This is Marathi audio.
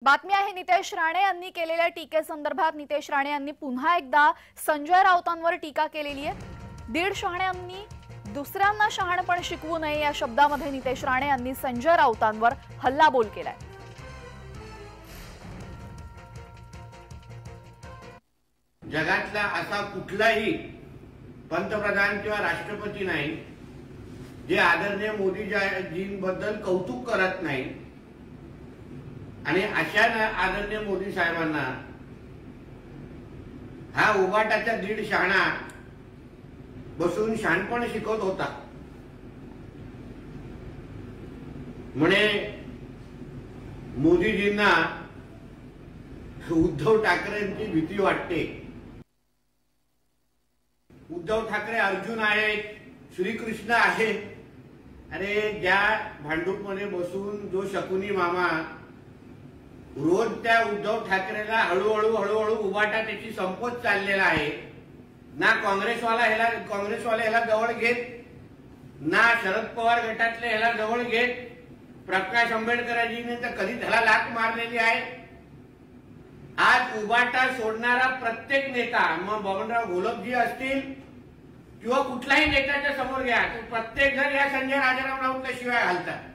बातमी आहे नितेश राणे यांनी केलेल्या टीकेसंदर्भात नितेश राणे यांनी पुन्हा एकदा संजय राऊतांवर टीका केलेली आहे। दीड शहाण्यांनी दुसऱ्यांना शहाणपण शिकवू नये या शब्दामध्ये नितेश राणे यांनी संजय राऊतांवर हल्लाबोल केलाय। जगातला असा कुठलाही पंतप्रधान किंवा राष्ट्रपती नाही जे आदरणीय मोदीजींबद्दल कौतुक करत नाही आणि अशा आदरणीय मोदी साहेबांना हा उबाटाचा दीड शहाणा बसून शहाणपण शिकवत होता। म्हणे मोदीजींना उद्धव ठाकरेंची भीती वाटते। उद्धव ठाकरे अर्जुन आहेत, श्रीकृष्ण आहेत। अरे ज्या भांडूपमध्ये बसून जो शकुनी मामा रोज त्या उद्धव ठाकरेला हळूहळू उबाटा त्याची संपत चाललेला आहे। ना काँग्रेसवाले ह्याला जवळ घेत, ना शरद पवार गटातले ह्याला जवळ घेत। प्रकाश आंबेडकरांजीने तर कधी त्याला लाथ मारलेली आहे। आज उबाटा सोडणारा प्रत्येक नेता, मग बबनराव घोलपजी असतील किंवा कुठलाही नेत्याच्या समोर घ्या, प्रत्येक जण या संजय राजाराम राऊतला शिवाय घालतात।